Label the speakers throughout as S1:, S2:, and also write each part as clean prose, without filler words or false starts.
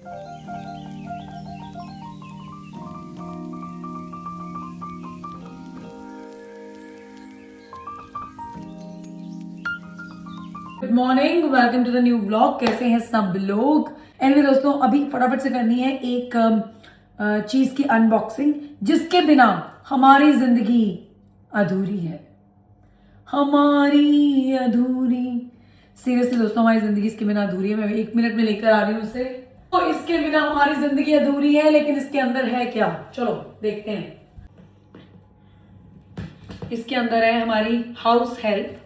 S1: Good morning, welcome to the new vlog. कैसे हैं सब लोग? एनीवे दोस्तों, अभी फटाफट से करनी है एक चीज की अनबॉक्सिंग, जिसके बिना हमारी जिंदगी अधूरी है। हमारी अधूरी, सीरियसली दोस्तों, हमारी जिंदगी इसके बिना अधूरी है। मैं 1 मिनट में लेकर आ रही हूँ उसे। तो इसके बिना हमारी जिंदगी अधूरी है, लेकिन इसके अंदर है क्या? चलो देखते हैं। इसके अंदर है हमारी हाउस हेल्प।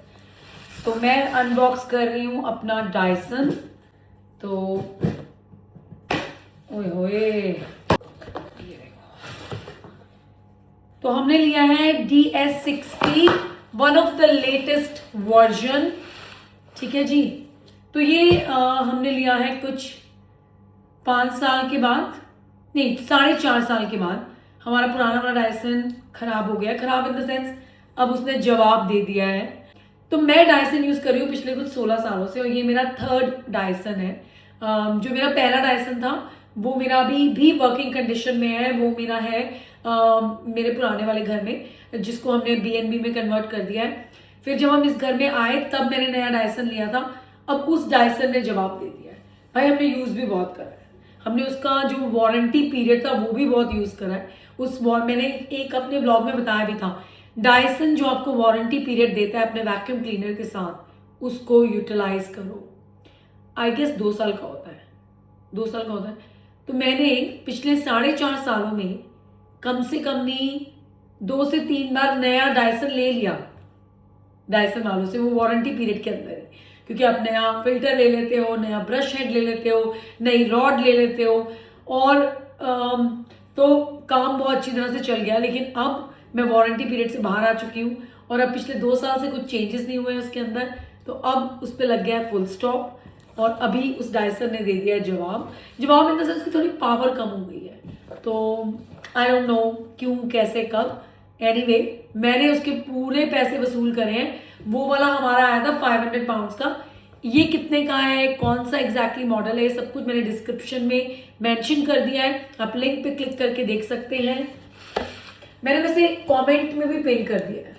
S1: तो मैं अनबॉक्स कर रही हूँ अपना डायसन। तो ओए होए, तो हमने लिया है DS60, one of the latest version. ठीक है जी। तो ये हमने लिया है कुछ 5 साल के बाद, नहीं 4.5 साल के बाद। हमारा पुराना वाला डायसन खराब हो गया, खराब इन द सेंस अब उसने जवाब दे दिया है। तो मैं डायसन यूज कर रही हूँ पिछले कुछ 16 सालों से, और ये मेरा 3rd डायसन है। जो मेरा पहला डायसन था वो मेरा अभी भी वर्किंग कंडीशन में है। वो मेरा है मेरे पुराने वाले घर में, जिसको हमने BNB में कन्वर्ट कर दिया है। फिर जब हम इस घर में आए तब मैंने नया डायसन लिया था। अब उस डायसन ने जवाब दे दिया है। भाई हमने यूज भी बहुत करा है, हमने उसका जो वारंटी पीरियड था वो भी बहुत यूज करा है। मैंने एक अपने ब्लॉग में बताया भी था, डायसन जो आपको वारंटी पीरियड देता है अपने वैक्यूम क्लीनर के साथ, उसको यूटिलाइज करो। आई गेस 2 साल का होता है, 2 साल का होता है। तो मैंने पिछले 4.5 सालों में कम से कम नहीं 2 से 3 बार नया डायसन ले लिया डायसन वालों से, वो वारंटी पीरियड के अंदर ही। क्योंकि आप नया फिल्टर ले लेते हो, नया ब्रश हेड ले लेते हो, नई रॉड ले लेते हो, और तो काम बहुत अच्छी तरह से चल गया। लेकिन अब मैं वारंटी पीरियड से बाहर आ चुकी हूँ, और अब पिछले 2 साल से कुछ चेंजेस नहीं हुए हैं उसके अंदर। तो अब उस पर लग गया है फुल स्टॉप, और अभी उस डायसन ने दे दिया है जवाब इन द सेंस की थोड़ी पावर कम हो गई है। तो आई डोंट नो क्यों, कैसे, कब। एनीवे, मैंने उसके पूरे पैसे वसूल करे हैं। वो वाला हमारा आया था 500 पाउंड्स का। ये कितने का है, कौन सा एग्जैक्टली मॉडल है, सब कुछ मैंने डिस्क्रिप्शन में मेंशन कर दिया है। आप लिंक पे क्लिक करके देख सकते हैं। मैंने वैसे कमेंट में भी पिन कर दिया है।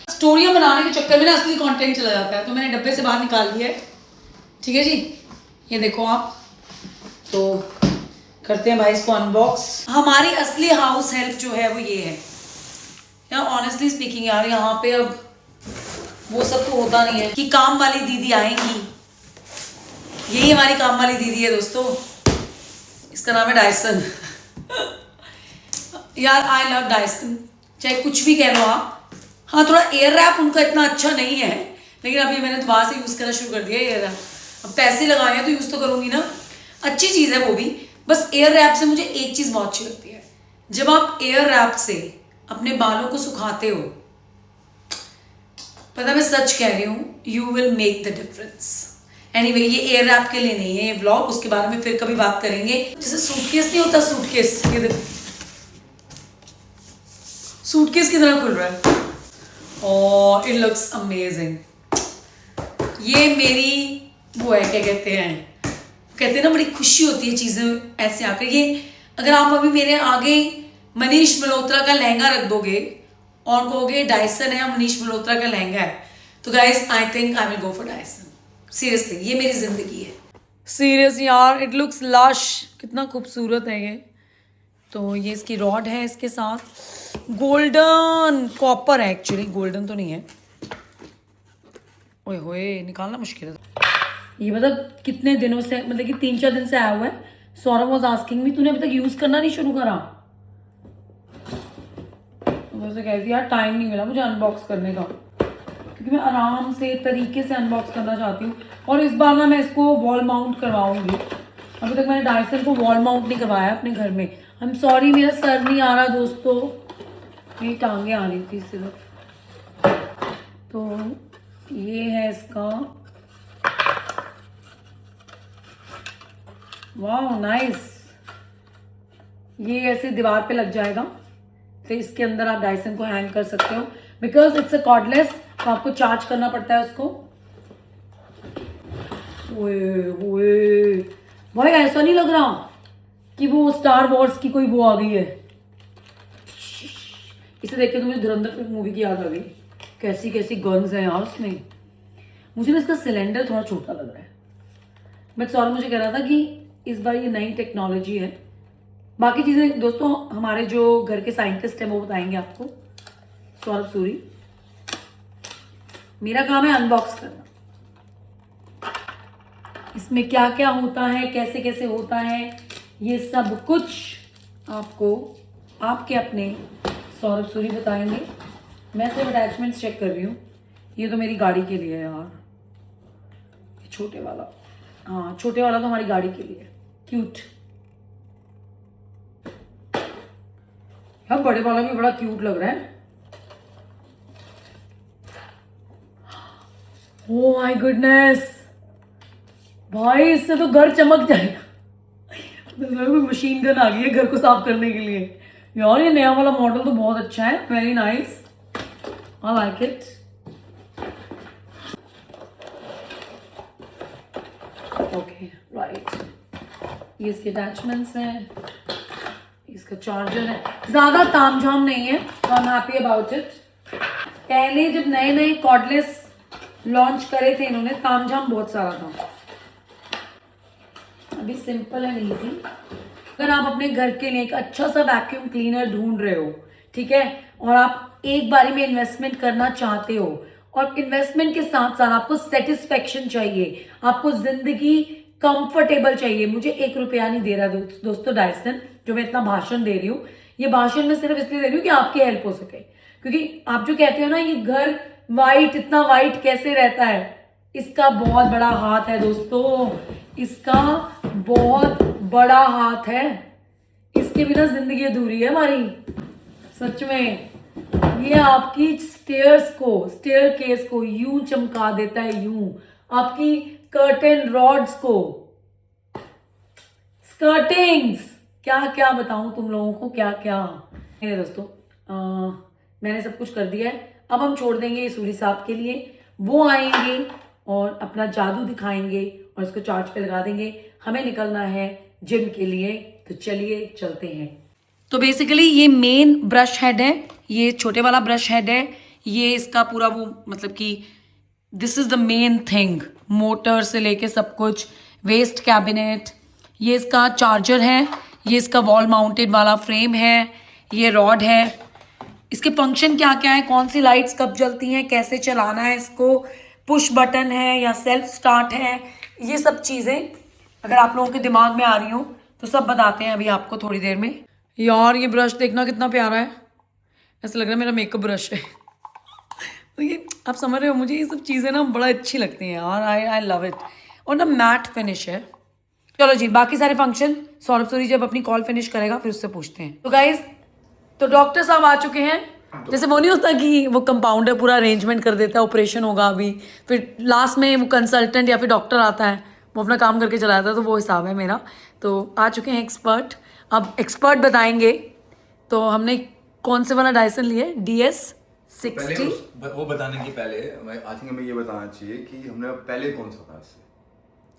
S1: स्टोरियां बनाने के चक्कर में ना असली कंटेंट चला जाता है, तो मैंने डब्बे से बाहर निकाल दिया है। ठीक है जी, ये देखो आप। तो करते हैं भाई इसको अनबॉक्स। हमारी असली हाउस हेल्प जो है वो ये है यार। ऑनेस्टली स्पीकिंग यार, यहाँ पे अब वो सब तो होता नहीं है कि काम वाली दीदी आएंगी। यही हमारी काम वाली दीदी है दोस्तों, इसका नाम है डायसन। यार आई लव डायसन, चाहे कुछ भी कह लो आप। हाँ, थोड़ा एयर रैप उनका इतना अच्छा नहीं है, लेकिन अभी मैंने दोबारा से यूज़ करना शुरू कर दिया एयर रैप। अब पैसे लगाए हैं तो यूज़ तो करूँगी ना, अच्छी चीज़ है वो भी। बस एयर रैप से मुझे एक चीज़ बहुत अच्छी लगती है, जब आप एयर रैप से अपने बालों को सुखाते हो, पता मैं सच कह रही हूँ, you will make the difference. Anyway, ये एयर रैप के लिए नहीं है ये ब्लॉग, उसके बारे में फिर कभी बात करेंगे। जैसे सूटकेस नहीं होता, सूटकेस, ये देखो सूटकेस की तरह खुल रहा है। और इट लुक्स अमेजिंग। ये मेरी वो है, क्या कहते हैं ना, बड़ी खुशी होती है चीज़ें ऐसे आकर। ये अगर आप अभी मेरे आगे मनीष मल्होत्रा का लहंगा रख दोगे और कहोगे डायसन है, मनीष मल्होत्रा का लहंगा है, तो guys I think I will go for Dyson. Seriously, ये मेरी जिंदगी है। सीरियस यार, इट लुक्स लश, कितना खूबसूरत है ये। तो ये इसकी रॉड है, इसके साथ गोल्डन कॉपर है, एक्चुअली गोल्डन तो नहीं है। ओए होए, निकालना मुश्किल है ये। मतलब कितने दिनों से, मतलब कि 3-4 दिन से आया हुआ है। सौरभ वाज आस्किंग मी, तूने अभी तक यूज करना नहीं शुरू करा? मुझे कहती यार टाइम नहीं मिला मुझे अनबॉक्स करने का, क्योंकि मैं आराम से तरीके से अनबॉक्स करना चाहती हूँ। और इस बार ना मैं इसको वॉल माउंट करवाऊंगी। अभी तक मैंने डायसन को वॉल माउंट नहीं करवाया अपने घर में। आई एम सॉरी, मेरा सर नहीं आ रहा दोस्तों, मेरी टांगे आ रही थी सिर्फ। तो ये है इसका, वाह नाइस। ये ऐसे दीवार पे लग जाएगा, तो इसके अंदर आप डायसन को हैंग कर सकते हो। बिकॉज इट्स अ कॉर्डलेस, तो आपको चार्ज करना पड़ता है उसको। ओए ओए भाई, ऐसा नहीं लग रहा कि वो स्टार वॉर्स की कोई वो आ गई है। इसे देख के तो मुझे धुरंधर मूवी की याद आ गई। कैसी कैसी गन्स हैं यार उसमें। मुझे ना इसका सिलेंडर थोड़ा छोटा लग रहा है, बट सौरभ मुझे कह रहा था कि इस बार ये नई टेक्नोलॉजी है। बाकी चीज़ें दोस्तों हमारे जो घर के साइंटिस्ट हैं वो बताएंगे आपको, सौरभ सूरी। मेरा काम है अनबॉक्स करना, इसमें क्या क्या होता है, कैसे कैसे होता है, ये सब कुछ आपको आपके अपने सौरभ सूरी बताएंगे। मैं सिर्फ अटैचमेंट्स चेक कर रही हूँ। ये तो मेरी गाड़ी के लिए है यार, ये छोटे वाला। हाँ, छोटे वाला तो हमारी गाड़ी के लिए है। क्यूट यार, बड़े वाला भी बड़ा क्यूट लग रहा है। ओ माय गुडनेस भाई, इससे तो घर चमक जाएगा। कोई मशीन गन आ गई है घर को साफ करने के लिए। यार ये नया वाला मॉडल तो बहुत अच्छा है, very nice, I like it. Okay right, ये इसके अटैचमेंट्स हैं, इसका चार्जर है। ज्यादा तामझाम नहीं है, तो I am happy about it. पहले जब नए नए कॉर्डलेस लॉन्च करे थे इन्होंने, तामझाम बहुत सारा था। अभी सिंपल एंड इजी। अगर आप अपने घर के लिए एक अच्छा सा वैक्यूम क्लीनर ढूंढ रहे हो, ठीक है, और आप एक बारी में इन्वेस्टमेंट करना चाहते हो, और इन्वेस्टमेंट के साथ साथ आपको सेटिस्फेक्शन चाहिए, आपको जिंदगी कंफर्टेबल चाहिए। मुझे 1 रुपया नहीं दे रहा दोस्तों डायसन, जो मैं इतना भाषण दे रही हूँ। ये भाषण मैं सिर्फ इसलिए दे रही हूँ कि आपकी हेल्प हो सके, क्योंकि आप जो कहते हो ना ये घर वाइट, इतना वाइट कैसे रहता है, इसका बहुत बड़ा हाथ है दोस्तों, इसका बहुत बड़ा हाथ है। इसके बिना जिंदगी अधूरी है हमारी, सच में। ये आपकी स्टेयर केस को यूं चमका देता है, यूं आपकी कर्टेन रॉड्स को, स्कर्टिंग्स, क्या क्या बताऊं तुम लोगों को, क्या क्या। मेरे दोस्तों मैंने सब कुछ कर दिया है। अब हम छोड़ देंगे ये सूरी साहब के लिए, वो आएंगे और अपना जादू दिखाएंगे और इसको चार्ज पे लगा देंगे। हमें निकलना है जिम के लिए, तो चलिए चलते हैं। तो बेसिकली ये मेन ब्रश हेड है, ये छोटे वाला ब्रश हेड है, ये इसका पूरा वो मतलब कि this is the main thing, motor से लेके सब कुछ, वेस्ट कैबिनेट, ये इसका चार्जर है, ये इसका वॉल माउंटेड वाला फ्रेम है, ये रॉड है। इसके फंक्शन क्या क्या है, कौन सी लाइट्स कब जलती हैं, कैसे चलाना है इसको, पुश बटन है या सेल्फ स्टार्ट है, ये सब चीज़ें अगर आप लोगों के दिमाग में आ रही हो तो सब बताते हैं अभी आपको थोड़ी देर में। यार ये ब्रश देखना कितना प्यारा है, ऐसा लग रहा है मेरा मेकअप ब्रश है। तो ये आप समझ रहे हो, मुझे ये सब चीज़ें ना बड़ा अच्छी लगती हैं यार, आई लव इट। और ना मैट फिनिश है। चलो जी, बाकी सारे फंक्शन सौरभ सूरी जब अपनी कॉल फिनिश करेगा फिर उससे पूछते हैं। तो गाइज, तो डॉक्टर साहब आ चुके हैं। जैसे वो नहीं होता कि वो कंपाउंडर पूरा अरेंजमेंट कर देता है, ऑपरेशन होगा अभी, फिर लास्ट में वो कंसल्टेंट या फिर डॉक्टर आता है, वो अपना काम करके चला जाता है, तो वो हिसाब है मेरा। तो आ चुके हैं एक्सपर्ट, अब एक्सपर्ट बताएंगे। तो हमने कौन से वाला डायसन लिया है, DS60।
S2: वो बताने के पहले आई थिंक हमें ये बताना चाहिए कि हमने पहले कौन सा था इससे।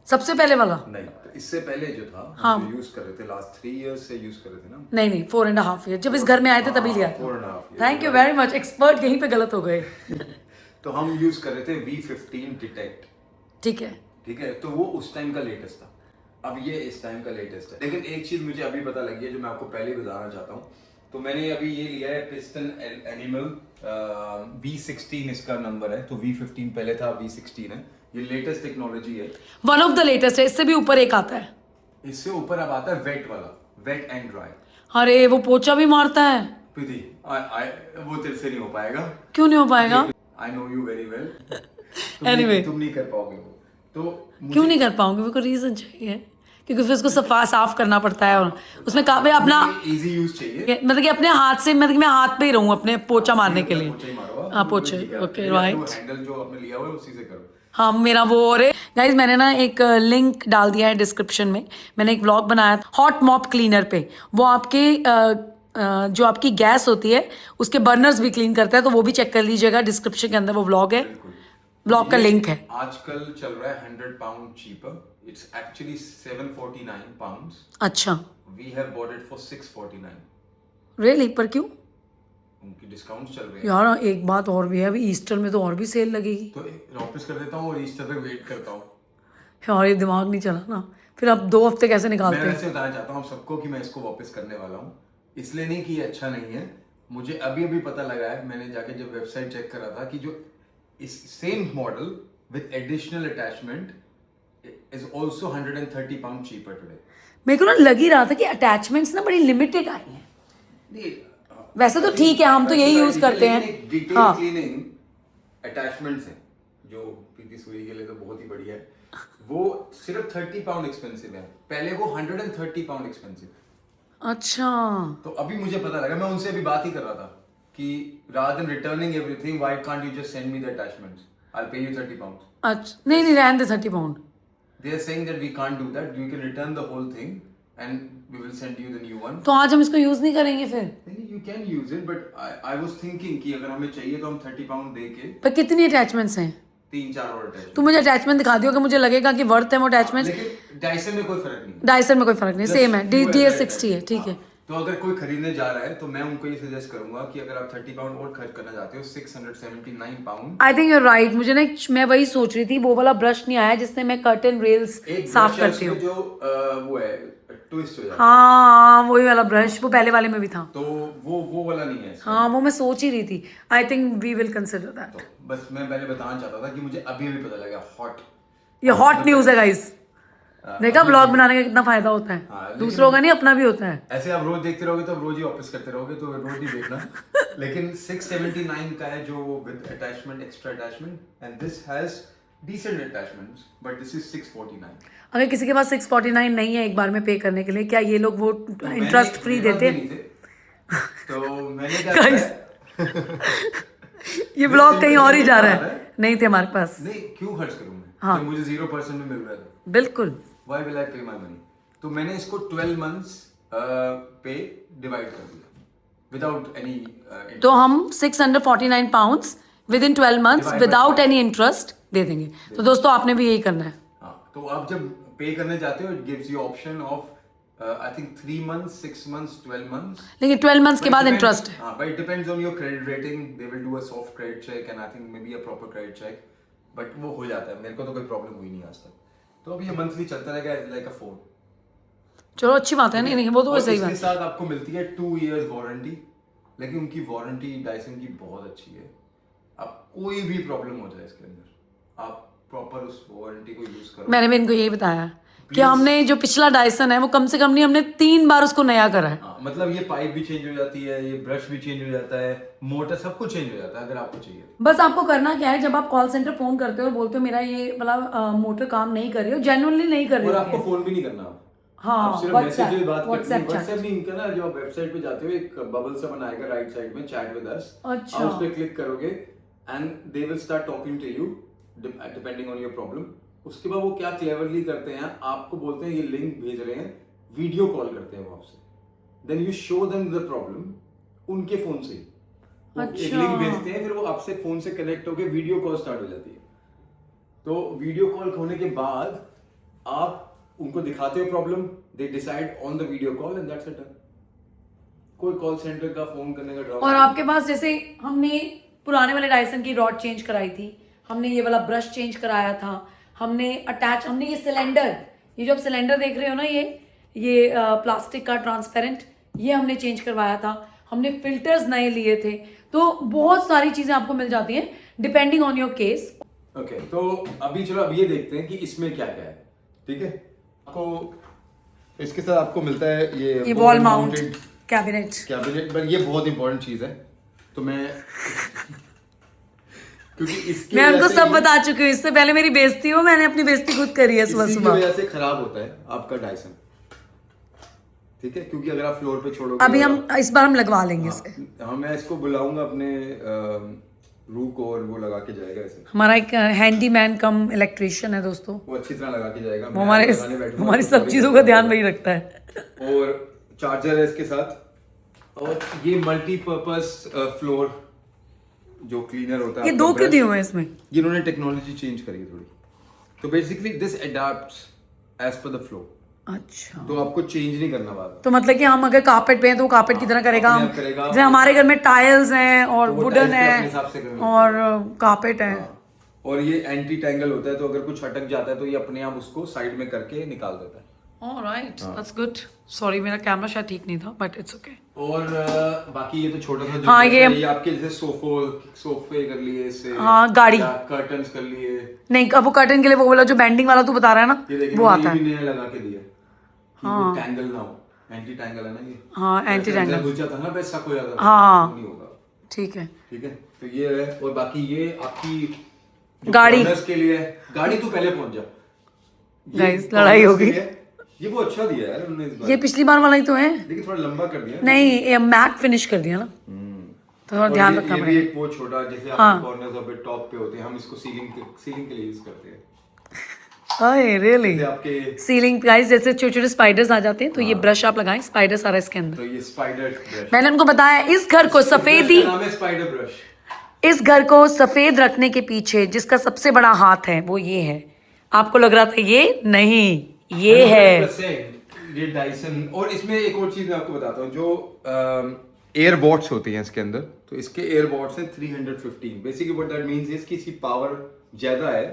S1: सबसे पहले वाला
S2: नहीं, तो इससे पहले जो था
S1: हाँ,
S2: जो यूज कर रहे थे लास्ट 3 इयर्स से यूज कर रहे थे ना।
S1: नहीं 4.5 ईयर, जब इस घर में आए थे तभी लिया था।
S2: 4.5 years,
S1: thank you very much, expert यहीं पे गलत हो गए।
S2: तो हम यूज कर रहे थे V15 डिटेक्ट,
S1: ठीक है,
S2: ठीक है, तो वो उस टाइम का लेटेस्ट था। अब ये इस टाइम का लेटेस्ट है, लेकिन एक चीज मुझे अभी पता लगी है जो मैं आपको पहले ही बताना चाहता हूँ। तो मैंने अभी ये लिया है पिस्टन एनिमल, V16 इसका नंबर है, तो V15 पहले था, V16 है, ये लेटेस्ट टेक्नोलॉजी है,
S1: वन ऑफ द लेटेस्ट है। इससे भी ऊपर एक आता है,
S2: इससे ऊपर अब आता है वेट वाला, वेट एंड ड्राई।
S1: अरे वो पोछा भी मारता है।
S2: प्रीति, वो तेरे से नहीं हो पाएगा।
S1: क्यों नहीं हो पाएगा?
S2: I know you very well.
S1: Anyway,
S2: तुम नहीं कर पाओगे वो। तो
S1: क्यों नहीं कर पाऊंगी? मेरे को रीजन चाहिए, क्योंकि फिर उसको साफ करना पड़ता है और उसमें काफी अपना
S2: इजी यूज चाहिए,
S1: मतलब कि अपने हाथ से, मतलब कि मैं हाथ पे ही रहूं अपने पोछा मारने के लिए। हाँ पोछे, ओके राइट।
S2: हैंडल जो आपने लिया हुआ है उसी से करो।
S1: हाँ मेरा वो और गाइज मैंने ना एक लिंक डाल दिया है डिस्क्रिप्शन में। मैंने एक व्लॉग बनाया था हॉट मॉप क्लीनर पे। वो आपके जो आपकी गैस होती है उसके बर्नर्स भी क्लीन करता है, तो वो भी चेक कर लीजिएगा। डिस्क्रिप्शन के अंदर वो व्लॉग है,
S2: बिल्कुल।
S1: व्लॉग का
S2: ये
S1: लिंक है।
S2: आजकल चल रहा है 100 pound cheaper, it's actually 749 pounds,
S1: अच्छा
S2: we have bought it for 649।
S1: Really? पर क्यों
S2: उनकी डिस्काउंट चल रहे हैं
S1: यार? एक बात और भी है, अभी ईस्टर में तो और भी सेल लगेगी।
S2: तो वापस कर देता हूँ और ईस्टर तक वेट करता हूँ।
S1: यार ये दिमाग नहीं चला ना, फिर अब 2 हफ्ते कैसे
S2: मैं
S1: निकालते हैं?
S2: वैसे बताना चाहता हूँ आप सबको कि मैं इसको वापस करने वाला हूँ, इसलिए नहीं कि ये अच्छा नहीं है। मुझे अभी अभी पता लगा है, मैंने जाके जब वेबसाइट चेक करा था कि जो इस same model with additional attachment is also 130 pound cheaper today.
S1: मेरे को ना लग ही रहा था कि अटैचमेंट्स ना बड़ी लिमिटेड आई हैं। वैसे तो ठीक है, हम तो यही यूज करते हैं।
S2: डिटेल
S1: हाँ
S2: क्लीनिंग अटैचमेंट्स हैं जो प्रीति सूरी के लिए तो बहुत ही बढ़िया है, वो सिर्फ 30 पाउंड एक्सपेंसिव है, पहले वो 130 पाउंड एक्सपेंसिव।
S1: अच्छा
S2: तो अभी मुझे पता लगा, मैं उनसे अभी बात ही कर रहा था कि rather than returning everything, why can't you just send me the attachments? I'll pay you 30 pounds.
S1: अच्छा, नहीं नहीं रहने दे 30 pound.
S2: They are saying that we can't do that. You can return the whole thing and we will send you the new one.
S1: तो आज हम इसको use नहीं करेंगे फिर?
S2: You can use it, but I was thinking कि अगर हमें चाहिए तो हम 30 pound दे के
S1: पर कितनी अटैचमेंट्स हैं?
S2: 3-4 और attachment।
S1: तो मुझे अटैचमेंट दिखा दियो कि मुझे लगेगा कि वर्थ है वो अटैचमेंट।
S2: लेकिन डाइसन में कोई फर्क नहीं,
S1: डाइसर में कोई फर्क नहीं, सेम है, DS60 है, ठीक है।
S2: तो अगर कोई खरीदने जा रहा है तो मैं उनको ये सजेस्ट करूंगा कि अगर आप 30 पाउंड और खर्च करना चाहते हो, 679 pound.
S1: I think you right. मुझे ना मैं वही सोच रही थी, वो वाला ब्रश नहीं आया जिससे मैं कर्टन रेल्स साफ करती हूँ,
S2: जो वो है ट्विस्ट हो जाता है।
S1: हाँ वही वाला ब्रश, वो पहले वाले में भी था।
S2: तो वो वाला नहीं है।
S1: हाँ वो मैं सोच ही रही थी। I think we will consider that.
S2: तो बस मैं पहले बताना चाहता था कि मुझे अभी भी पता लगा हॉट,
S1: ये हॉट न्यूज है गाइस। देखा ब्लॉग बनाने का कितना फायदा होता है।
S2: हाँ,
S1: दूसरों का नहीं, अपना भी होता है।
S2: ऐसे आप रोज देखते रहोगे तो रोज ही वापस करते रहोगे, तो रोज ही देखना। लेकिन 679 का है जो with attachment, extra attachment, and this has decent attachments, but this is 649।
S1: अगर किसी के पास 649 नहीं है एक बार में पे करने के लिए, क्या ये लोग वो इंटरेस्ट फ्री देते हैं?
S2: तो मैंने क्या किया,
S1: ये ब्लॉग कहीं और ही जा रहा है। नहीं थे हमारे पास।
S2: नहीं क्यों खर्च करूं मैं,
S1: हाँ।
S2: तो मुझे 0% में मिल रहा था।
S1: बिल्कुल।
S2: Why will I pay my money? तो मैंने इसको 12 months पे डिवाइड कर दिया विदाउट एनी।
S1: तो हम 649 pounds within 12 months without any interest दे देंगे। तो दोस्तों आपने भी यही करना है।
S2: हाँ, तो आप जब पे करने जाते हो, it gives you option of I think 3 months, 6 months, 12 months।
S1: लेकिन 12 मंथ्स के बाद इंटरेस्ट है।
S2: हाँ, but it depends on your credit rating. They will do a soft credit check and I think maybe a proper credit check. But वो हो जाता है, मेरे को तो कोई प्रॉब्लम हुई नहीं आज तक। तो अब ये मंथली चलता रहेगा लाइक अ फोन।
S1: चलो अच्छी बात है। नहीं नहीं वो तो सही बात
S2: है। इसके साथ आपको मिलती है 2 years वारंटी, लेकिन उनकी वारंटी डायसन की बहुत अच्छी है। अब कोई भी प्रॉब्लम हो जाए इसके अंदर, आप प्रॉपर उस वारंटी को यूज करो।
S1: मैंने भी इनको यही बताया कि हमने जो पिछला डायसन है वो कम से कम नहीं, हमने 3 बार उसको नया करा है।
S2: हाँ, मतलब ये पाइप भी चेंज हो जाती है, ये ब्रश भी चेंज हो जाता है, मोटर सब कुछ चेंज हो जाता है अगर आपको चाहिए।
S1: बस आपको करना क्या है, जब आप कॉल सेंटर फोन करते हो और बोलते हो मेरा ये वाला मोटर काम नहीं कर रही हो, जेन्युइनली नहीं कर रही
S2: और
S1: हो,
S2: आपको फोन भी नहीं करना।
S1: हाँ
S2: आप सिर्फ
S1: व्हाट्सएप
S2: मैसेज पे बात करनी है।
S1: व्हाट्सएप
S2: व्हाट्सएप नहीं करना, जो आप वेबसाइट पे जाते हो एक बबल सा बनाएगा राइट साइड में, चैट विद अस।
S1: अच्छा।
S2: आप उस पे क्लिक करोगे and they will start talking to you depending on your problem. उसके बाद वो क्या क्लेवरली करते हैं, आपको बोलते हैं ये लिंक भेज रहे हैं, वीडियो कॉल करते हैं वो आपसे, then you show them the problem उनके फोन से। एक लिंक भेजते हैं, फिर वो आपसे फोन से कनेक्ट होकर वीडियो कॉल स्टार्ट हो जाती है। तो वीडियो कॉल होने के बाद आप उनको दिखाते हो problem, they decide on the video call and that's it. कोई कॉल सेंटर का फोन करने का ड्रामा।
S1: और आपके पास जैसे हमने पुराने वाले डायसन की रॉड चेंज कराई थी, हमने ये वाला ब्रश चेंज कराया था, हमने ये सिलेंडर, ये जो आप सिलेंडर देख रहे हो ना, ये प्लास्टिक का ट्रांसपेरेंट, ये हमने चेंज करवाया था, हमने फिल्टर्स नए लिए थे। तो बहुत सारी चीजें आपको मिल जाती हैं depending on your case.
S2: Okay, तो अभी चलो अब ये देखते हैं कि इसमें क्या क्या है। ठीक है, आपको इसके साथ आपको मिलता है ये
S1: वॉल माउंटेड कैबिनेट,
S2: पर ये बहुत इंपॉर्टेंट चीज है। तो मैं क्योंकि इसके
S1: मैं उनको सब बता चुकी हूँ, इससे पहले मेरी बेइज्जती हो, मैंने अपनी बेइज्जती खुद करी है सुबह सुबह।
S2: वजह से खराब होता है आपका डायसन, ठीक है, क्योंकि अगर आप फ्लोर पे छोड़ोगे।
S1: अभी हम इस बार हम लगवा लेंगे इसे।
S2: हाँ, मैं इसको बुलाऊंगा अपने रूक और वो लगा के जाएगा ऐसे।
S1: हमारा एक हैंडीमैन कम इलेक्ट्रिशियन है दोस्तों,
S2: वो अच्छी तरह लगा के जाएगा।
S1: वो हमारी सब चीजों का ध्यान वही रखता है।
S2: और चार्जर है इसके साथ, और ये मल्टीपर्पज फ्लोर जो क्लीनर होता है।
S1: ये दो क्यों दिए हुए हैं इसमें?
S2: ये इन्होंने टेक्नोलॉजी चेंज करी है थोड़ी, तो basically this adapts as per the flow.
S1: अच्छा,
S2: तो आपको चेंज नहीं करना बात।
S1: तो मतलब कि हम अगर कारपेट पे हैं तो वो कारपेट की तरह करेगा।
S2: अपने आप करेगा।
S1: जैसे हमारे घर में टाइल्स हैं और
S2: तो वो
S1: वुडन
S2: tiles पे अपने
S1: है
S2: हिसाब से करना
S1: और कारपेट है।
S2: हाँ। और ये एंटी टैंगल होता है, तो अगर कुछ अटक जाता है तो ये अपने आप उसको साइड में करके निकाल देता है।
S1: Alright, that's good. सॉरी मेरा कैमरा शायद ठीक नहीं था, बट इट्स ओके।
S2: और बाकी ये तो छोटा सा जो
S1: हाँ,
S2: ये आपके जैसे सोफे कर लिए इससे,
S1: हाँ, गाड़ी,
S2: कर्टन्स कर लिए।
S1: नहीं, अब वो कर्टन के लिए वो वाला जो बेंडिंग वाला तू बता रहा है ना,
S2: ये देखिए
S1: वो आता है।
S2: ये भी नया लगा के दिया कि वो टैंगल ना हो, एंटी टैंगल है ना ये।
S1: हाँ, एंटी टैंगल
S2: घुस जाता है ना, पैसा खो जाता है,
S1: हाँ,
S2: नहीं होगा।
S1: ठीक है,
S2: ठीक है, तो ये है। और बाकी ये आपकी जो
S1: गाड़ी
S2: corners के लिए है। गाड़ी तू पहले पहुंच जा।
S1: गाइस, लड़ाई होगी।
S2: ये वो अच्छा दिया यार उन्होंने इस बार,
S1: ये पिछली बार वाला ही तो है,
S2: लेकिन थोड़ा लंबा कर दिया।
S1: नहीं ये मैट फिनिश कर दिया ना, तो थोड़ा ध्यान रखना
S2: ये भी
S1: पड़ेगा।
S2: एक वो छोटा जैसे
S1: हाँ।
S2: आपके कॉर्नर्स और टॉप पे होते हैं, हम इसको सीलिंग के लिए यूज करते हैं।
S1: अरे रियली,
S2: जैसे आपके
S1: सीलिंग गाइस जैसे छोटे छोटे स्पाइडर्स आ जाते हैं, तो ये ब्रश आप लगाएं, स्पाइडर सारा इसके अंदर।
S2: तो ये स्पाइडर ब्रश,
S1: मैंने उनको बताया इस घर को सफेदी,
S2: नाम है स्पाइडर ब्रश।
S1: इस घर को सफेद रखने के पीछे जिसका सबसे बड़ा हाथ है वो ये है। आपको लग रहा था ये नहीं, ये है
S2: 100% ये डाइसन। और इसमें एक और चीज मैं आपको बताता हूँ, जो एयर वॉट्स होते हैं इसके अंदर, तो इसके एयर वॉट्स हैं 315। Basically what that means is कि इसकी पावर ज्यादा है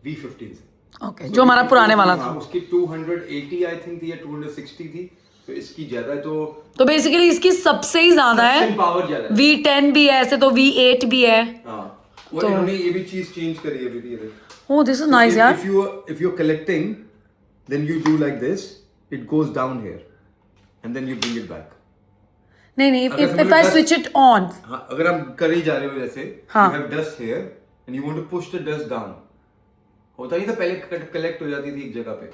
S2: V15 से।
S1: ओके, जो हमारा पुराने वाला था
S2: उसकी 280 आई थिंक थी या 260 थी, तो इसकी ज्यादा है। तो
S1: बेसिकली इसकी सबसे ही ज्यादा है,
S2: पावर ज्यादा है।
S1: V10 भी है ऐसे, तो V8 भी है।
S2: हाँ, और इन्होंने ये भी चीज चेंज करी है अभी। ये
S1: ओह दिस इज नाइस यार।
S2: if you're collecting, then you do like this, it goes down here and then you bring it back.
S1: नहीं,
S2: अगर
S1: if I switch it on,
S2: हाँ, अगर आप कर ही जा रहे हो जैसे,
S1: हाँ,
S2: you have dust here and you want to push the dust down, होता नहीं था पहले कलेक्ट हो जाती थी एक जगह पे,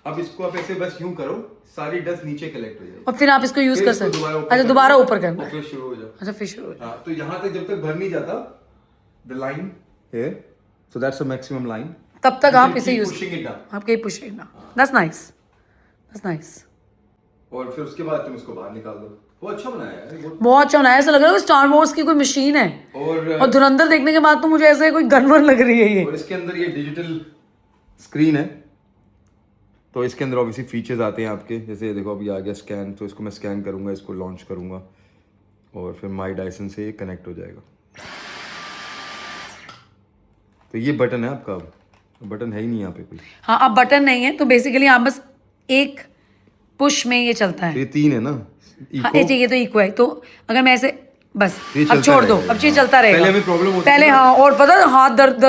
S2: अब इसको आप ऐसे बस यूं करो, सारी डस्ट नीचे कलेक्ट हो जाएगी
S1: और फिर आप इसको यूज कर सकते हो। अच्छा, दोबारा ऊपर करना,
S2: फिर शुरू हो जाओ।
S1: अच्छा फिर शुरू हो जाओ।
S2: हाँ, तो यहाँ तक जब तक भर नहीं जाता, the line here, so that's the maximum line,
S1: तब तक आप इसे यूज
S2: pushing it down,
S1: आपके पुशिंग ना, दैट्स नाइस, दैट्स नाइस।
S2: और फिर उसके बाद तुम इसको बाहर निकाल दो। वो अच्छा बनाया है,
S1: बहुत अच्छा बनाया, ऐसा लग रहा है स्टार वॉर्स की कोई मशीन है। और धुरंधर देखने के बाद तो मुझे ऐसे कोई गनवर लग रही है ये।
S2: और इसके अंदर ये डिजिटल स्क्रीन है, तो इसके अंदर ऑब्वियसली फीचर्स आते हैं आपके, जैसे देखो अभी आ गया स्कैन, तो इसको मैं स्कैन करूंगा, इसको लॉन्च करूंगा और फिर माई डायसन से ये कनेक्ट हो जाएगा। तो ये बटन है आपका, बटन है ही नहीं यहाँ पे कोई।
S1: हाँ, अब बटन नहीं है, तो बेसिकली आप बस एक पुश में ये चलता है।
S2: ये 3 है ना,
S1: हाँ, ये तो इको है, तो अगर मैं ऐसे बस
S2: ये
S1: अब छोड़ दो, अब ये चलता रहेगा।
S2: पहले हमें प्रॉब्लम होती
S1: पहले, हाँ, और पता है हाथ दर्द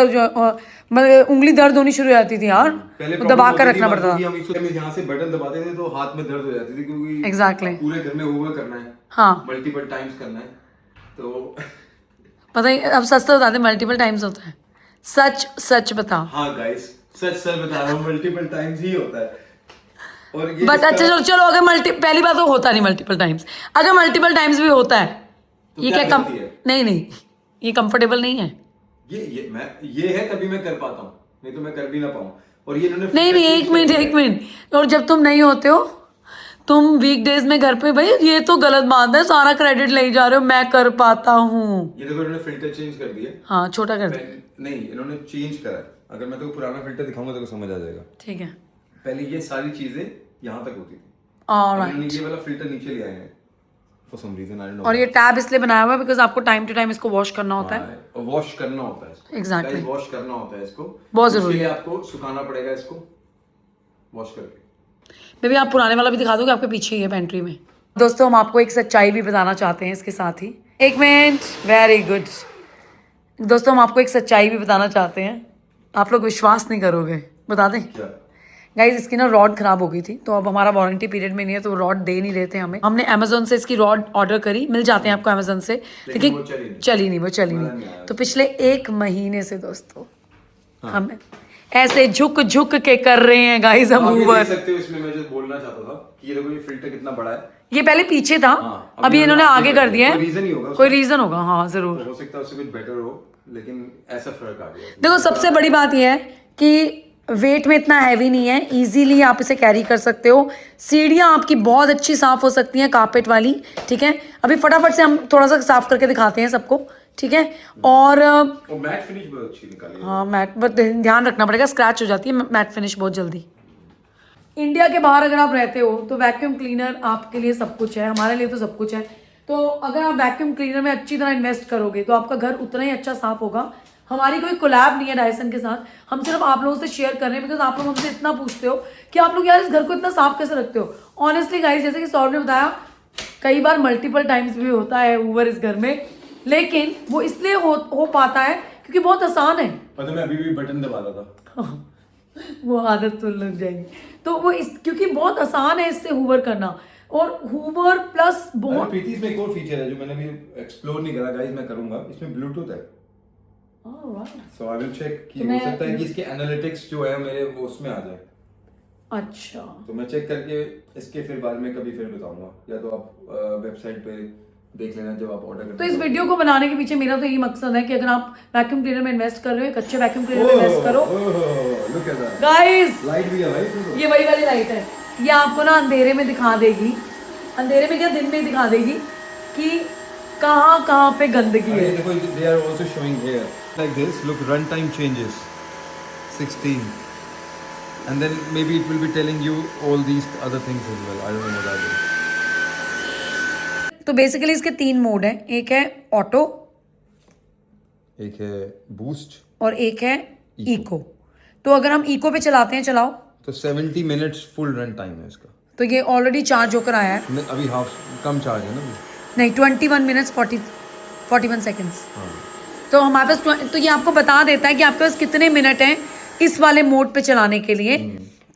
S1: मतलब उंगली दर्द होनी शुरू हो जाती थी यार, दबा कर रखना पड़ता था।
S2: हम यहाँ से बटन दबाते थे तो हाथ में दर्द हो जाती थी, क्योंकि
S1: एग्जैक्टली
S2: पूरे घर में ओवर करना है,
S1: हाँ,
S2: मल्टीपल टाइम्स करना है, तो
S1: पता ही अब सच तो बताते, मल्टीपल टाइम्स होता है। सच बता।
S2: हाँ गाइस, सच बता रहा हूँ, मल्टीपल टाइम्स ही होता है। और ये
S1: बट अच्छा चलो अगर पहली बात तो होता नहीं मल्टीपल टाइम्स, अगर मल्टीपल टाइम्स भी होता है
S2: तो
S1: ये क्या नहीं ये कंफर्टेबल नहीं है।
S2: ये है तभी मैं कर पाता हूँ, नहीं तो मैं कर भी ना पाऊँ। और ये इन्होंने
S1: नहीं एक मिनट, और जब तुम नहीं होते हो, तुम वीकडेज में घर पे, भाई ये तो गलत बात है, सारा क्रेडिट ले जा रहे हो, मैं कर पाता हूँ।
S2: ये देखो इन्होंने फिल्टर चेंज कर दिया,
S1: हाँ छोटा कर दिया,
S2: नहीं इन्होंने चेंज करा। अगर मैं तो पुराना फिल्टर दिखाऊंगा तो समझ आ जाएगा।
S1: ठीक है,
S2: पहले ये सारी चीजें यहाँ तक होती थी,
S1: ऑलराइट,
S2: ये वाला फिल्टर नीचे ले आए हैं for some reason, I don't know.
S1: और ये टैब इसलिए बनाया हुआ है बिकॉज आपको टाइम टू टाइम इसको वॉश करना होता है,
S2: और वॉश करना होता है इसको,
S1: एग्जैक्टली
S2: वॉश करना होता है इसको,
S1: बहुत जरूरी है।
S2: आपको सुखाना पड़ेगा इसको वॉश करके।
S1: बेबी आप पुराने वाला भी दिखा दोगे, आपके पीछे ही है पेंट्री में। दोस्तों हम आपको एक सच्चाई भी बताना चाहते हैं इसके साथ ही, एक मिनट, वेरी गुड। दोस्तों हम आपको एक सच्चाई भी बताना चाहते हैं, आप लोग विश्वास नहीं करोगे, बता दें
S2: क्या?
S1: गाइज इसकी ना रॉड खराब हो गई थी, तो अब हमारा वारंटी पीरियड में नहीं है, तो रॉड दे नहीं रहे थे हमें। हमने अमेजोन से इसकी रॉड ऑर्डर करी, मिल जाते हैं आपको अमेजोन से, लेकिन वो चली नहीं। तो पिछले 1 महीने से दोस्तों हम ऐसे झुक के कर रहे हैं गाइज हम ऊपर।
S2: देख सकते हो इसमें मैं जो बोलना चाहता था कि ये देखो ये फिल्टर कितना बड़ा है।
S1: ये पहले पीछे था, अभी इन्होंने आगे कर दिया
S2: कोई
S1: है,
S2: रीजन ही होगा
S1: कोई रीजन होगा, हाँ जरूर।
S2: हो सकता है उससे कुछ बेटर हो, लेकिन ऐसा फर्क आ गया।
S1: देखो सबसे बड़ी बात यह है कि वेट में इतना हैवी नहीं है, इजीली आप इसे कैरी कर सकते हो। सीढ़ियाँ आपकी बहुत अच्छी साफ हो सकती हैं कारपेट वाली, ठीक है। अभी फटाफट से हम थोड़ा सा साफ करके दिखाते हैं सबको, ठीक है। और
S2: मैट फिनिश बहुत अच्छी निकाली है।
S1: हाँ मैट, बट ध्यान रखना पड़ेगा, स्क्रैच हो जाती है मैट फिनिश बहुत जल्दी। इंडिया के बाहर अगर आप रहते हो तो वैक्यूम क्लीनर आपके लिए सब कुछ है, हमारे लिए तो सब कुछ है। तो अगर आप वैक्यूम क्लीनर में अच्छी तरह इन्वेस्ट करोगे तो आपका घर उतना ही अच्छा साफ होगा। हमारी कोई कोलैब नहीं है डायसन के साथ, हम सिर्फ आप लोगों से शेयर कर रहे हैं बिकॉज आप लोग हमसे इतना पूछते हो कि आप लोग यार इस घर को इतना साफ कैसे रखते हो। ऑनेस्टली गाइस, जैसे कि सौरभ ने बताया, कई बार मल्टीपल टाइम्स भी होता है हूवर इस घर में, लेकिन वो इसलिए हो पाता है क्योंकि बहुत आसान है।
S2: पता मैं अभी भी बटन दबाता था।
S1: वो आदत तो लग जाएगी, तो वो इस क्योंकि बहुत आसान है इससे हूवर करना, और हूवर प्लस बहुत।
S2: प्रीति इसमें एक और फीचर है जो मैंने अभी एक्सप्लोर नहीं करा गाइस, मैं करूंगा। इसमें ब्लूटूथ है, सो आई विल चेक कि हो सकता है कि इसके एनालिटिक्स जो है मेरे वो उसमें आ जाए।
S1: अच्छा,
S2: तो मैं चेक करके इसके फिर बाद में कभी फिर बताऊंगा, या तो आप वेबसाइट पे देख लेना जब आप ऑर्डर करते।
S1: तो इस वीडियो को बनाने के पीछे मेरा तो यही मकसद है कि अगर आप वैक्यूम क्लीनर में इन्वेस्ट कर रहे हो, एक अच्छे वैक्यूम क्लीनर में इन्वेस्ट करो।
S2: Look at that
S1: guys,
S2: light भी है भाई,
S1: ये वही वाली लाइट है, ये आपको ना अंधेरे में दिखा देगी, अंधेरे में क्या दिन में दिखा देगी कि कहाँ कहाँ पे गंदगी है।
S2: देखो they are also showing here like this, look run time changes 16 and then maybe it will be telling you all these other things as well. I don't know what that is.
S1: तो basically इसके 3 mode हैं, एक है auto,
S2: एक है boost
S1: और एक है इको। तो अगर हम इको पे चलाते हैं, चलाओ,
S2: तो 70 मिनट्स फुल रन टाइम है इसका।
S1: तो ये ऑलरेडी चार्ज होकर आया है।
S2: नहीं, अभी हाफ कम चार्ज है ना अभी।
S1: नहीं, 21 मिनट्स 41 सेकेंड्स।
S2: हाँ।
S1: तो हमारे पास तो ये आपको बता देता है कि आपके पास कितने मिनट हैं इस वाले मोड पे चलाने के लिए,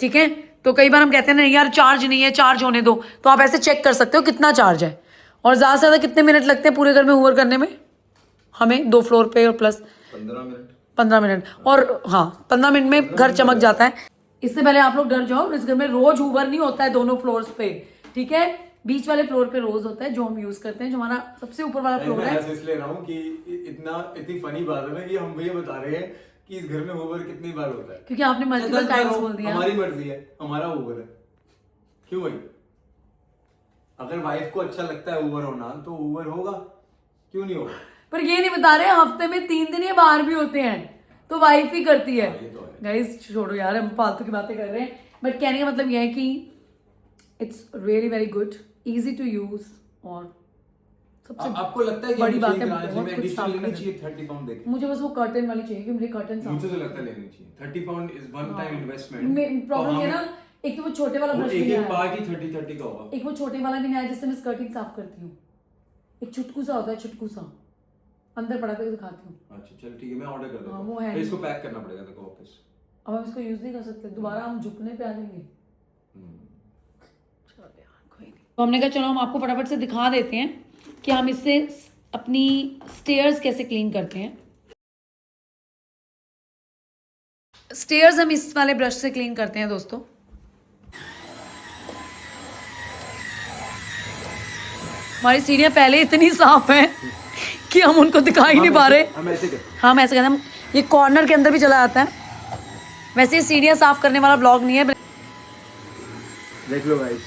S1: ठीक है। तो कई बार हम कहते हैं ना यार चार्ज नहीं है, चार्ज होने दो, तो आप ऐसे चेक कर सकते हो कितना चार्ज है, और ज़्यादा से ज़्यादा कितने मिनट लगते हैं पूरे घर में हूवर करने में हमें, 2 फ्लोर पे और प्लस 15 मिनट। और हाँ, 15 मिनट में घर चमक जाता है। इससे पहले आप लोग डर जाओ, इस घर में रोज हूवर नहीं होता है दोनों फ्लोर्स पे, ठीक है। बीच वाले फ्लोर पे रोज होता है जो हम यूज करते हैं, जो हमारा सबसे ऊपर वाला फ्लोर है।
S2: मैं इसलिए रहा हूँ कि इतनी फनी बात है ना कि हम ये बता रहे हैं कि इस घर में हूवर कितनी बार होता है,
S1: क्योंकि आपने मल्टीपल टाइम्स बोल दिया।
S2: हमारी मर्जी है, हमारा हूवर है, क्यों भाई? अगर वाइफ को अच्छा लगता है हूवर होना तो हूवर होगा, क्यों नहीं होगा?
S1: पर ये नहीं बता रहे हफ्ते में 3 दिन ये बाहर भी होते हैं तो वाइफ ही करती है। गाइस छोड़ो यार, हम फालतू की बातें कर रहे हैं, बट कहने का मतलब यह है कि it's really very good, easy to use, और सबसे
S2: आपको लगता है कि
S1: बड़ी बात है
S2: बहुत कुछ साफ करनी चाहिए 30 पाउंड देके?
S1: मुझे बस वो कर्टन वाली चाहिए कि मुझे कर्टन साफ।
S2: मुझे तो लगता है लेनी चाहिए 30 pound is one time investment.
S1: Problem है ना, एक तो वो छोटे वाला ब्रश भी
S2: एक पार्ट ही 30 का होगा,
S1: एक वो छोटे वाला भी नहीं आया जिससे मैं स्कर्टिंग साफ करती हूँ, एक चुटकू सा होता है, चुटकू सा अंदर पड़ा के दिखाती हूँ।
S2: अच्छा चल ठीक है, मैं ऑर्डर कर देता
S1: वो
S2: हूँ।
S1: है,
S2: इसको पैक करना पड़ेगा देखो वापस,
S1: अब हम इसको यूज नहीं कर सकते दोबारा, हम झुकने पे आ जाएंगे। तो हमने कहा चलो हम आपको फटाफट से दिखा देते हैं कि हम इससे अपनी स्टेयर्स कैसे क्लीन करते हैं। स्टेयर्स हम इस वाले ब्रश से क्लीन करते हैं दोस्तों। हमारी सीढ़ियाँ पहले इतनी साफ हैं कि हम उनको दिखा ही नहीं पा रहे।
S2: हम ऐसे करते हैं,
S1: हम ऐसे करते हैं, हम ये कॉर्नर के अंदर भी चला जाता है। वैसे ये सीढ़ियाँ साफ करने वाला ब्लॉग नहीं है।
S2: देख लो गाइस,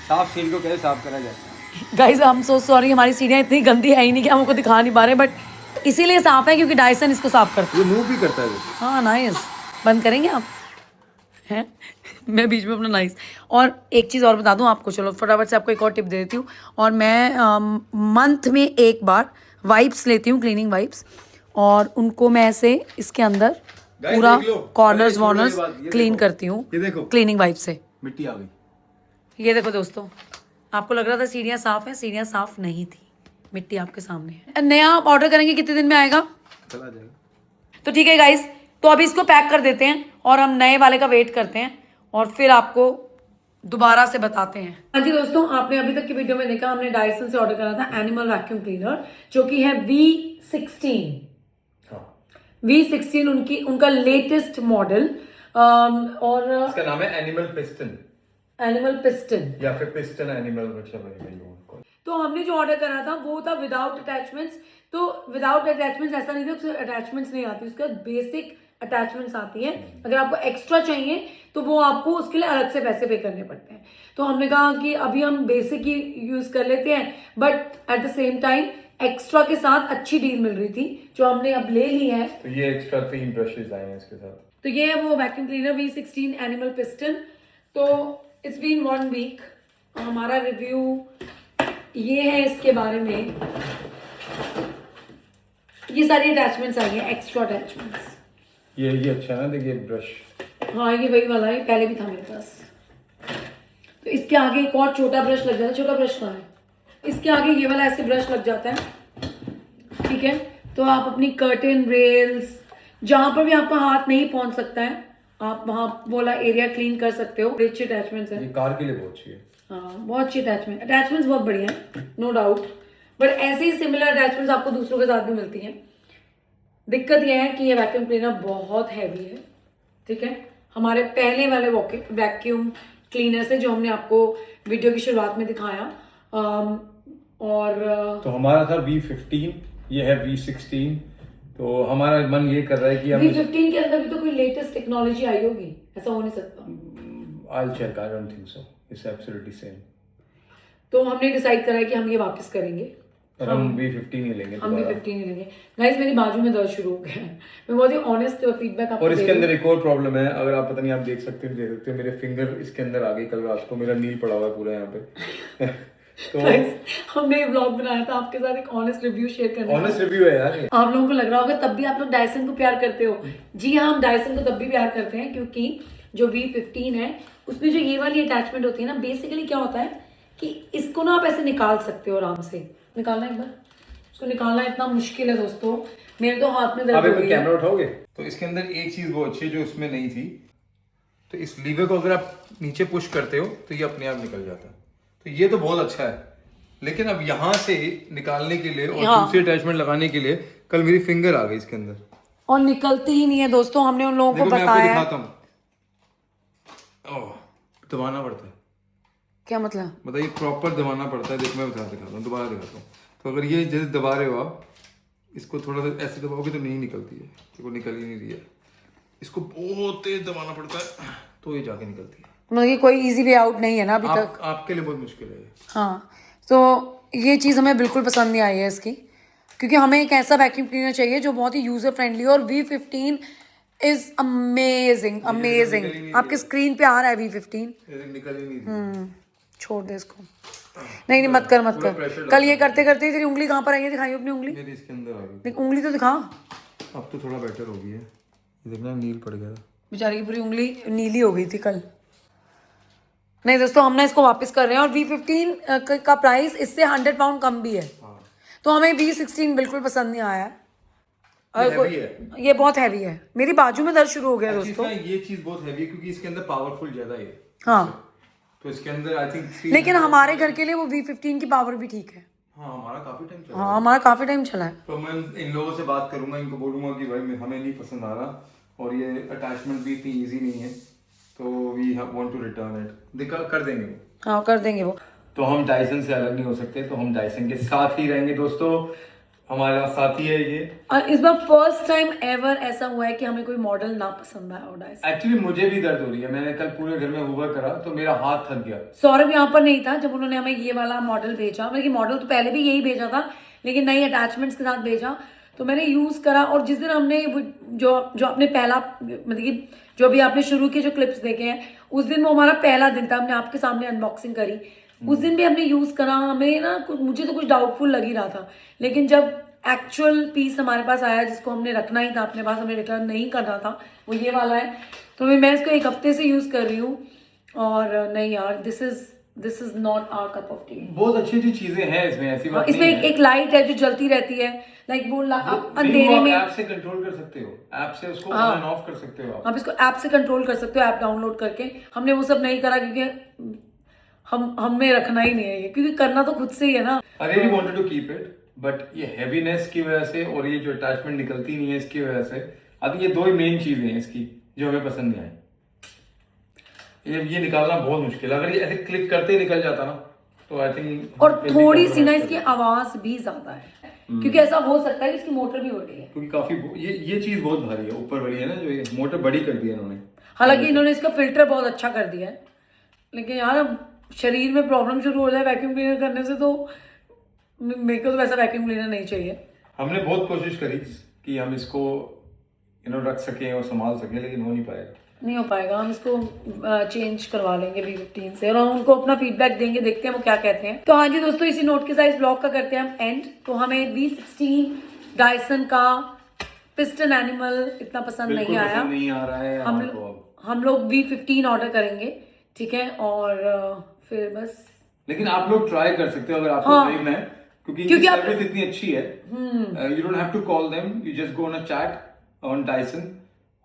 S2: साफ सीढ़ी को कैसे साफ करा जाए।
S1: गाइज हम सो सॉरी, हमारी सीढ़ियाँ इतनी गंदी है ही नहीं कि हम उनको दिखा नहीं पा रहे, बट इसीलिए साफ है क्योंकि डायसन इसको साफ करता है।
S2: ये मूव भी करता है।
S1: हाँ नाइस, बंद करेंगे आप हैं मैं बीच में अपना नाइस। और एक चीज़ और बता दूं आपको, चलो फटाफट से आपको एक और टिप दे देती हूँ। और मैं मंथ में एक बार वाइप्स लेती हूँ, क्लीनिंग वाइप्स, और उनको मैं ऐसे इसके अंदर पूरा कॉर्नर्स वॉर्नर्स क्लीन करती हूँ क्लीनिंग वाइप से।
S2: मिट्टी आ गई,
S1: ये देखो दोस्तों, आपको लग रहा था सीढ़ियाँ साफ है, सीढ़ियाँ साफ नहीं थी, मिट्टी आपके सामने है। नया आप ऑर्डर करेंगे कितने दिन में आएगा?
S2: चला जाएगा।
S1: तो ठीक है गाइस, तो अभी इसको पैक कर देते हैं और हम नए वाले का वेट करते हैं और फिर आपको दोबारा से बताते हैं। हाँ जी दोस्तों, आपने अभी तक की वीडियो में देखा हमने डायसन से ऑर्डर करा था एनिमल वैक्यूम क्लीनर, जो कि है V16। V16 उनका लेटेस्ट मॉडल, और
S2: इसका नाम है एनिमल पिस्टन
S1: एनिमल पिस्टन
S2: या फिर piston animal, whichever you want.
S1: तो हमने जो ऑर्डर करा था वो था विदाउट अटैचमेंट्स। तो विदाउट अटैचमेंट्स ऐसा नहीं था उसके अटैचमेंट्स नहीं आती, उसके बाद बेसिक अटैचमेंट्स आती हैं। अगर आपको एक्स्ट्रा चाहिए तो वो आपको उसके लिए अलग से पैसे पे करने पड़ते हैं। तो हमने कहा कि अभी हम बेसिक ही यूज कर लेते हैं, but at the same time extra के साथ अच्छी डील मिल रही थी जो हमने अब ले ली है।
S3: तो ये एक्स्ट्रा 3 ब्रशेस आए हैं इसके साथ।
S1: तो ये है वो vacuum cleaner V16 animal piston. तो इट्स बीन 1 वीक। हमारा रिव्यू ये है इसके बारे में। ये सारी अटैचमेंट्स आई हैं, एक्स्ट्रा अटैचमेंट्स।
S3: ये अच्छा है ना, देखिए ब्रश।
S1: हाँ ये वही वाला है, पहले भी था मेरे पास। तो इसके आगे एक और छोटा ब्रश लग जाता है। छोटा ब्रश कहाँ है? इसके आगे ये वाला ऐसे ब्रश लग जाता है, ठीक है। तो आप अपनी कर्टेन रेल्स जहां पर भी आपका हाथ नहीं पहुंच सकता है, आप वहां वाला एरिया क्लीन कर सकते हो। अच्छे अटैचमेंट्स है,
S3: ये कार के लिए बहुत अच्छी है।
S1: हाँ बहुत अच्छी अटैचमेंट्स बहुत बढ़िया है, नो डाउट। बट ऐसे ही सिमिलर अटैचमेंट्स आपको दूसरों के साथ भी मिलती हैं। दिक्कत यह है कि ये वैक्यूम क्लीनर बहुत हैवी है, ठीक है। हमारे पहले वाले वैक्यूम क्लीनर से जो हमने आपको वीडियो की शुरुआत में दिखाया, और
S3: तो हमारा था V15, ये है V16। तो हमारा मन ये कर रहा है कि हम
S1: V15 के अंदर भी तो कोई लेटेस्ट टेक्नोलॉजी आई होगी, ऐसा हो नहीं सकता।
S3: I'll check, I don't think so, it's absolutely same।
S1: तो हमने डिसाइड करा है कि हम ये वापस करेंगे,
S3: और हम V15 ही लेंगे
S1: हम भी
S3: दोबारा।
S1: 15 ही लेंगे। गाइस मेरी बाजू में दर्द शुरू हो गया है, मैं बहुत ही ऑनेस्ट फीडबैक आपको
S3: और इसके
S1: दे रही
S3: अंदर एक और प्रॉब्लम है, अगर आप पता नहीं आप देख सकते हो मेरे फिंगर इसके अंदर आ गई। कल रात को मेरा नील पड़ा हुआ है पूरा यहाँ पे। तो
S1: हूँ। Guys, हमने व्लॉग बनाया था आपके साथ एक ऑनेस्ट रिव्यू शेयर करने का।
S3: ऑनेस्ट रिव्यू है यार ये।
S1: आप लोगों को लग रहा होगा तब भी आप लोग डायसन को प्यार करते हो। जी हाँ, हम डायसन को तब भी प्यार करते हैं क्योंकि जो V15 है उसमें जो ये वाली अटैचमेंट होती है ना, बेसिकली क्या होता है कि इसको ना आप ऐसे निकाल सकते हो आराम से। निकालना एक बार, इसको निकालना इतना मुश्किल है दोस्तों, मेरे तो हाथ में
S3: आप
S1: दर्द
S3: एक
S1: हो गई है।
S3: कैमरा उठाओगे?
S2: तो इसके अंदर एक चीज वो अच्छी है जो उसमें नहीं थी। तो इस लीवर को अगर आप नीचे पुश करते हो तो ये अपने आप निकल जाता है। तो ये तो बहुत अच्छा है, लेकिन अब यहाँ से निकालने के लिए और दूसरी अटैचमेंट लगाने के लिए कल मेरी फिंगर आ गई इसके अंदर
S1: और निकलती ही नहीं है दोस्तों। हमने उन लोगों को
S2: देखो मैं आपको
S1: बताया है।
S2: दिखाता हूँ। ओह, दबाना पड़ता है।
S1: क्या मतलब?
S2: बताइए, प्रॉपर दबाना पड़ता है। देखो मैं दिखाता हूँ, दोबारा दिखाता हूँ। तो अगर ये जैसे दबा रहे हो आप, इसको थोड़ा सा ऐसे दबाओगे तो नहीं निकलती है। देखो निकल ही नहीं रही है। इसको बहुत तेज दबाना पड़ता है तो ये जाके निकलती है।
S1: मतलब ये कोई इजी वे आउट नहीं है ना अभी तक।
S2: आपके लिए बहुत मुश्किल है।
S1: हाँ, तो ये चीज़ हमें बिल्कुल पसंद नहीं आई है इसकी, क्योंकि हमें एक ऐसा वैक्यूम क्लीनर चाहिए जो बहुत ही यूजर फ्रेंडली हो। और V15 इज अमेजिंग अमेजिंग। आपके स्क्रीन पे आ रहा है V15।
S2: निकल ही नहीं रही।
S1: छोड़ दे इसको। नहीं नहीं, मत कर मत कर। कल ये करते करते तेरी उंगली कहाँ पर आई है? दिखाई अपनी उंगली।
S2: मेरी इसके अंदर आ गई।
S1: देख उंगली तो दिखा।
S2: अब तो थोड़ा बेटर हो गई है। देखना नील पड़ गया था।
S1: बेचारी की पूरी उंगली नीली हो गई थी कल। नहीं दोस्तों, हम ना इसको वापस कर रहे हैं। और V15 का प्राइस इससे 100 पाउंड कम भी है। तो हमें V16 बिल्कुल पसंद नहीं आया है। ये बहुत हैवी है। मेरी बाजू में दर्द शुरू हो गया दोस्तों।
S2: ये चीज बहुत हैवी है क्योंकि इसके अंदर पावरफुल ज्यादा है।
S1: हाँ,
S2: तो इसके अंदर आई थिंक
S1: लेकिन हमारे घर के लिए वो V15 की पावर भी ठीक है।
S2: हाँ, हमारा काफी टाइम चला।
S1: हाँ, हमारा काफी टाइम चला है।
S2: तो मैं इन लोगों से बात करूंगा, इनको बोलूंगा कि भाई हमें नहीं पसंद आ रहा और ये अटैचमेंट भी इतनी इजी नहीं है, तो we want to return it. दिखा कर देंगे वो।
S1: हाँ, कर देंगे वो।
S3: तो हम डायसन से अलग नहीं हो सकते, तो हम डायसन के साथ ही रहेंगे दोस्तों। हमारा साथी है ये।
S1: और इस बार फर्स्ट टाइम एवर ऐसा हुआ है कि हमें कोई मॉडल ना पसंद आया हो डायसन।
S3: एक्चुअली मुझे भी दर्द हो रही है। मैंने कल पूरे घर में हुआ करा तो मेरा हाथ थक गया।
S1: सौरभ यहाँ पर नहीं था जब उन्होंने हमें ये वाला मॉडल भेजा। मतलब मॉडल तो पहले भी यही भेजा था, लेकिन नई अटैचमेंट्स के साथ भेजा। तो मैंने यूज करा और जिस दिन हमने जो आपने पहला, मतलब कि जो अभी आपने शुरू के जो क्लिप्स देखे हैं, उस दिन वो हमारा पहला दिन था। हमने आपके सामने अनबॉक्सिंग करी, उस दिन भी हमने यूज करा। हमें ना मुझे तो कुछ डाउटफुल लग ही रहा था, लेकिन जब एक्चुअल पीस हमारे पास आया जिसको हमने रखना ही था अपने पास, हमें रिटर्न नहीं करना था, वो ये वाला है। तो मैं इसको 1 हफ्ते से यूज कर रही हूँ और नहीं यार, this is not our cup of tea.
S3: बहुत अच्छी चीजें हैं इसमें, ऐसी बात
S1: इसमें
S3: नहीं है।
S1: एक लाइट है जो जलती रहती है, लाइक वो आप अंधेरे में
S3: ऐप से कंट्रोल कर सकते हो, ऐप से उसको ऑन ऑफ कर सकते हो
S1: आप इसको ऐप से कंट्रोल कर सकते हो, ऐप डाउनलोड करके। हमने वो सब नहीं करा क्योंकि हमें रखना ही नहीं है ये, क्योंकि करना तो खुद से ही है ना।
S3: I really wanted to keep it, but ये हैवीनेस की वजह से और ये जो अटैचमेंट निकलती नहीं है इसकी वजह से, अब ये 2 ही मेन चीजें हैं इसकी जो हमें पसंद नहीं आई। ये निकालना बहुत मुश्किल है। अगर ये ऐसे क्लिक करते ही निकल जाता ना तो आई थिंक
S1: और थोड़ी सी ना इसकी आवाज भी ज्यादा है, क्योंकि ऐसा हो सकता है कि इसकी मोटर भी बड़ी है।
S3: क्योंकि काफी ये चीज बहुत भारी है, ऊपर वाली है ना, जो ये मोटर बड़ी कर दी है इन्होंने।
S1: हालांकि इन्होंने इसका फिल्टर बहुत अच्छा कर दिया है, लेकिन यार अब शरीर में प्रॉब्लम शुरू हो जाए वैक्यूम क्लीनर करने से, तो मेरे को तो वैसा वैक्यूम क्लीनर नहीं चाहिए।
S3: हमने बहुत कोशिश करी कि हम इसको रख सकें और संभाल सकें, लेकिन हो नहीं पाएगा।
S1: नहीं हो पाएगा, हम इसको चेंज करवा लेंगे V15 से, और हम उनको अपना फीडबैक देंगे, देखते हैं वो क्या कहते हैं। तो हाँ जी दोस्तों, इसी नोट के साथ इस ब्लॉग का करते हैं हम एंड। तो हमें V16 डायसन का पिस्टन एनिमल इतना पसंद नहीं
S3: बिल्कुल
S1: आया,
S3: पसंद नहीं आ रहा है
S1: हम लोग V15 ऑर्डर करेंगे, ठीक है। और फिर बस,
S3: लेकिन आप लोग ट्राई कर सकते हो अगर आपको
S1: हाँ।
S3: खरीदना है, क्योंकि सर्विस इतनी अच्छी है। You don't have to call them, you just go on a chat on Dyson,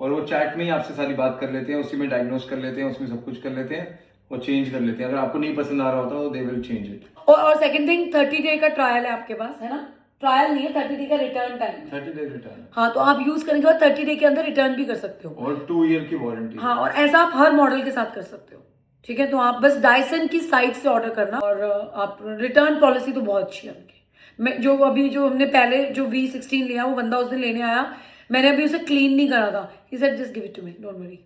S3: और वो चैट में ही आपसे सारी बात कर लेते हैं, उसी में डायग्नोस कर लेते हैं, उसमें सब कुछ कर लेते हैं और चेंज कर लेते हैं। अगर आपको नहीं पसंद आ रहा होता तो दे विल चेंज इट।
S1: और सेकंड थिंग, 30 डे का ट्रायल है आपके पास, है ना? ट्रायल नहीं है, 30 डे का रिटर्न टाइम है।
S3: 30 डे रिटर्न।
S1: हाँ, तो आप यूज करने के बाद 30 डे के अंदर रिटर्न भी कर सकते हो,
S3: और 2 ईयर की वारंटी।
S1: हाँ, और ऐसा आप हर मॉडल के साथ कर सकते हो, ठीक है। तो आप बस डायसन की साइट से ऑर्डर करना, और आप रिटर्न पॉलिसी तो बहुत अच्छी है उनकी। मैं जो हमने पहले जो V16 लिया, वो बंदा उस दिन लेने आया, मैंने अभी उसे क्लीन नहीं करा था, he said just give it to me, don't worry।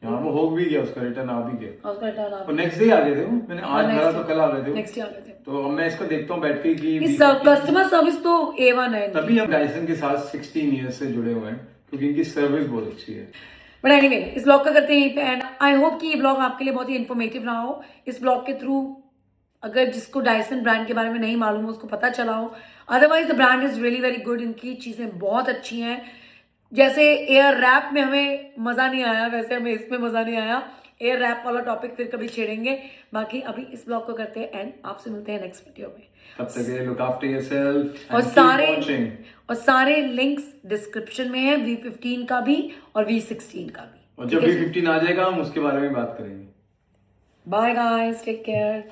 S3: हाँ, वो हो भी गया, उसका रिटर्न आ भी गया,
S1: उसका रिटर्न आ
S3: और नेक्स्ट डे आ गए थे वो। मैंने आज भरा तो कल आ गए थे,
S1: नेक्स्ट डे आ गए थे।
S3: तो अब मैं इसको देखता हूँ बैठ के कि
S1: कस्टमर सर्विस तो A1 है।
S3: तभी हम डायसन के साथ 16 ईयर्स से जुड़े हुए हैं, क्योंकि इनकी सर्विस बहुत अच्छी है।
S1: बट एनीवे, इस ब्लॉग का करते हैं यहीं पे एंड। आई होप कि ये ब्लॉग आपके लिए बहुत ही इन्फॉर्मेटिव रहा हो। इस ब्लॉग के थ्रू अगर जिसको डायसन ब्रांड के बारे में नहीं मालूम हो उसको पता चला हो। Otherwise the brand is really very good, इनकी चीज़ें बहुत अच्छी हैं। जैसे एयर रैप में हमें मज़ा नहीं आया, वैसे हमें इसमें मज़ा नहीं आया। एयर रैप वाला टॉपिक फिर कभी छेड़ेंगे। बाकी अभी इस ब्लॉग को करते हैं एंड, आपसे मिलते हैं नेक्स्ट वीडियो में।
S3: तब तक के लिए लुक आफ्टर योरसेल्फ
S1: और सारे लिंक्स डिस्क्रिप्शन में है, V15 का भी और V16 का भी।
S3: और जब V15 आ जाएगा हम उसके बारे में बात करेंगे।
S1: Bye guys, take care.